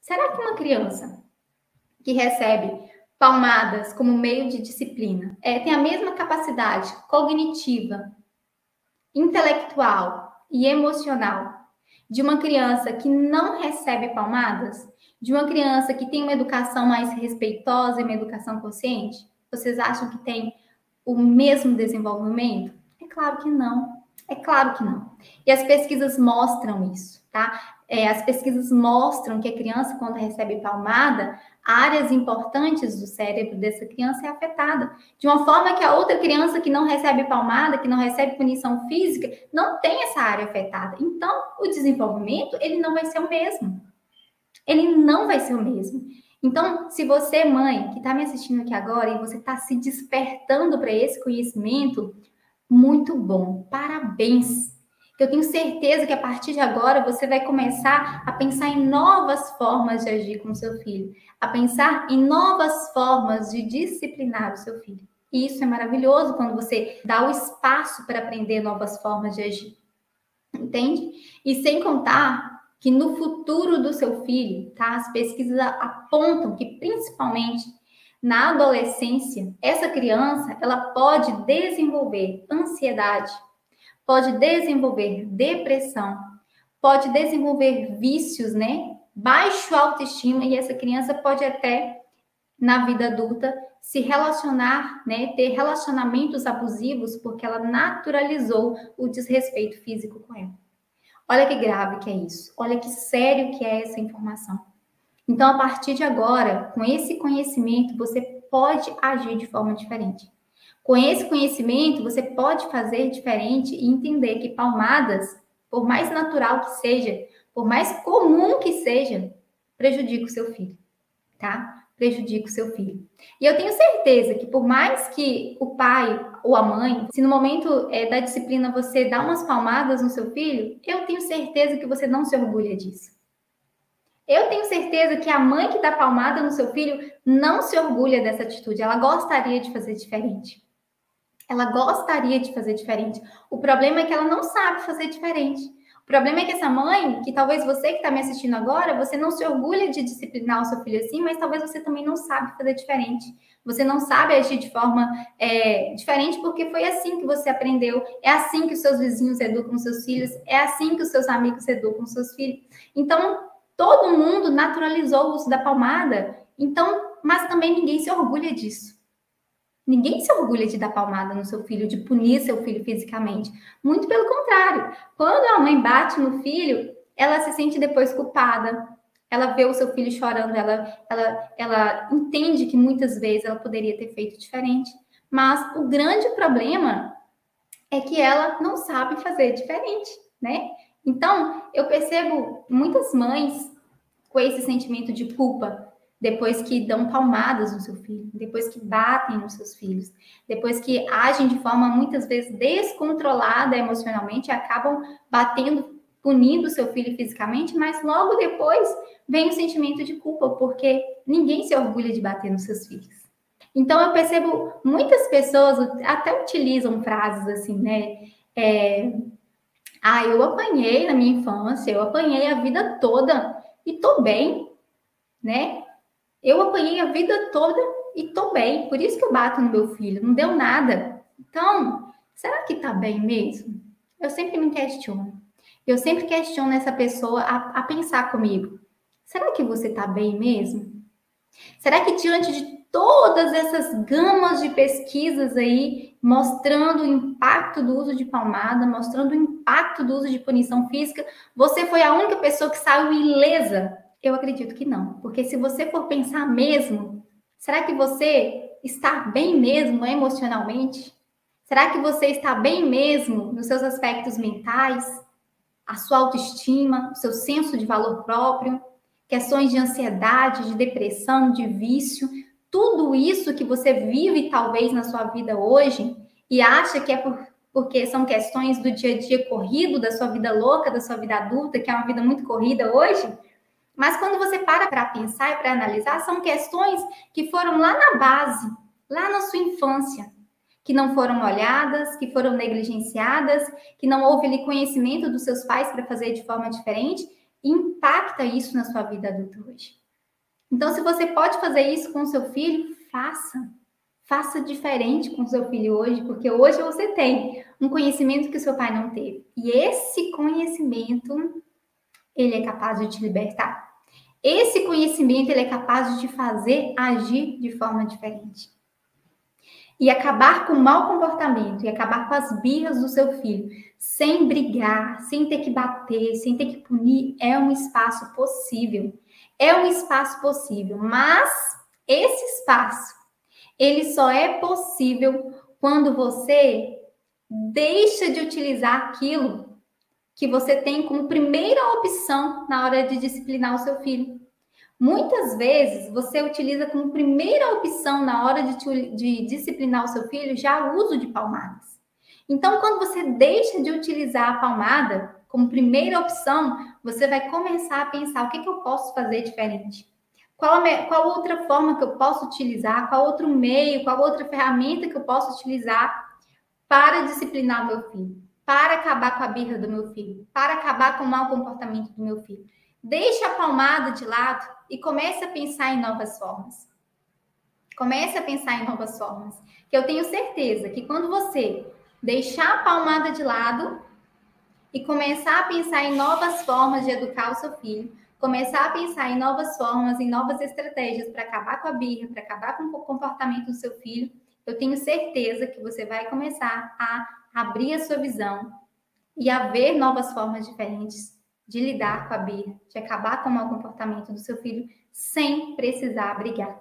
Será que uma criança que recebe palmadas como meio de disciplina tem a mesma capacidade cognitiva, intelectual e emocional de uma criança que não recebe palmadas? De uma criança que tem uma educação mais respeitosa e uma educação consciente? Vocês acham que tem o mesmo desenvolvimento? É claro que não. É claro que não. E as pesquisas mostram isso, tá? As pesquisas mostram que a criança, quando recebe palmada, áreas importantes do cérebro dessa criança é afetada. De uma forma que a outra criança que não recebe palmada, que não recebe punição física, não tem essa área afetada. Então, o desenvolvimento, ele não vai ser o mesmo. Ele não vai ser o mesmo. Então, se você, mãe, que está me assistindo aqui agora e você está se despertando para esse conhecimento, muito bom, parabéns. Eu tenho certeza que a partir de agora você vai começar a pensar em novas formas de agir com o seu filho, a pensar em novas formas de disciplinar o seu filho. E isso é maravilhoso quando você dá o espaço para aprender novas formas de agir. Entende? E sem contar que no futuro do seu filho, tá? As pesquisas apontam que principalmente na adolescência, essa criança, ela pode desenvolver ansiedade, pode desenvolver depressão, pode desenvolver vícios, né? Baixo autoestima, e essa criança pode até, na vida adulta, se relacionar, né? Ter relacionamentos abusivos, porque ela naturalizou o desrespeito físico com ela. Olha que grave que é isso. Olha que sério que é essa informação. Então, a partir de agora, com esse conhecimento, você pode agir de forma diferente. Com esse conhecimento, você pode fazer diferente e entender que palmadas, por mais natural que seja, por mais comum que seja, prejudica o seu filho, tá? Prejudica o seu filho. E eu tenho certeza que por mais que o pai ou a mãe, se no momento da disciplina você dá umas palmadas no seu filho, eu tenho certeza que você não se orgulha disso. Eu tenho certeza que a mãe que dá palmada no seu filho não se orgulha dessa atitude. Ela gostaria de fazer diferente. Ela gostaria de fazer diferente. O problema é que ela não sabe fazer diferente. O problema é que essa mãe, que talvez você que está me assistindo agora, você não se orgulha de disciplinar o seu filho assim, mas talvez você também não sabe fazer diferente. Você não sabe agir de forma diferente porque foi assim que você aprendeu. É assim que os seus vizinhos educam os seus filhos. É assim que os seus amigos educam os seus filhos. Então, todo mundo naturalizou o uso da palmada. Então, mas também ninguém se orgulha disso. Ninguém se orgulha de dar palmada no seu filho, de punir seu filho fisicamente. Muito pelo contrário. Quando a mãe bate no filho, ela se sente depois culpada. Ela vê o seu filho chorando, ela entende que muitas vezes ela poderia ter feito diferente. Mas o grande problema é que ela não sabe fazer diferente, né? Então, eu percebo muitas mães com esse sentimento de culpa depois que dão palmadas no seu filho, depois que batem nos seus filhos, depois que agem de forma muitas vezes descontrolada emocionalmente, acabam batendo, punindo o seu filho fisicamente, mas logo depois vem o sentimento de culpa, porque ninguém se orgulha de bater nos seus filhos. Então eu percebo muitas pessoas até utilizam frases assim, né? Eu apanhei na minha infância, eu apanhei a vida toda e tô bem, né? Eu apanhei a vida toda e tô bem, por isso que eu bato no meu filho, não deu nada. Então, será que tá bem mesmo? Eu sempre me questiono. Eu sempre questiono essa pessoa a pensar comigo. Será que você tá bem mesmo? Será que diante de todas essas gamas de pesquisas aí, mostrando o impacto do uso de palmada, mostrando o impacto do uso de punição física, você foi a única pessoa que saiu ilesa? Eu acredito que não, porque se você for pensar mesmo, será que você está bem mesmo emocionalmente? Será que você está bem mesmo nos seus aspectos mentais, a sua autoestima, o seu senso de valor próprio, questões de ansiedade, de depressão, de vício, tudo isso que você vive talvez na sua vida hoje e acha que é porque são questões do dia a dia corrido, da sua vida louca, da sua vida adulta, que é uma vida muito corrida hoje? Mas quando você para pensar e para analisar, são questões que foram lá na base, lá na sua infância, que não foram olhadas, que foram negligenciadas, que não houve ali conhecimento dos seus pais para fazer de forma diferente. impacta isso na sua vida adulta hoje. Então, se você pode fazer isso com o seu filho, faça. Faça diferente com o seu filho hoje, porque hoje você tem um conhecimento que o seu pai não teve. E esse conhecimento, ele é capaz de te libertar. Esse conhecimento, ele é capaz de te fazer agir de forma diferente. E acabar com o mau comportamento, e acabar com as birras do seu filho, sem brigar, sem ter que bater, sem ter que punir, é um espaço possível. É um espaço possível, mas esse espaço, ele só é possível quando você deixa de utilizar aquilo que você tem como primeira opção na hora de disciplinar o seu filho. Muitas vezes você utiliza como primeira opção na hora de disciplinar o seu filho já o uso de palmadas. Então, quando você deixa de utilizar a palmada como primeira opção, você vai começar a pensar o que eu posso fazer diferente. Qual outra forma que eu posso utilizar, qual outro meio, qual outra ferramenta que eu posso utilizar para disciplinar o meu filho, para acabar com a birra do meu filho, para acabar com o mau comportamento do meu filho. Deixe a palmada de lado e comece a pensar em novas formas. Comece a pensar em novas formas. Que eu tenho certeza que quando você deixar a palmada de lado e começar a pensar em novas formas de educar o seu filho, começar a pensar em novas formas, em novas estratégias para acabar com a birra, para acabar com o comportamento do seu filho, eu tenho certeza que você vai começar a abrir a sua visão e a ver novas formas diferentes de lidar com a birra, de acabar com o mau comportamento do seu filho sem precisar brigar.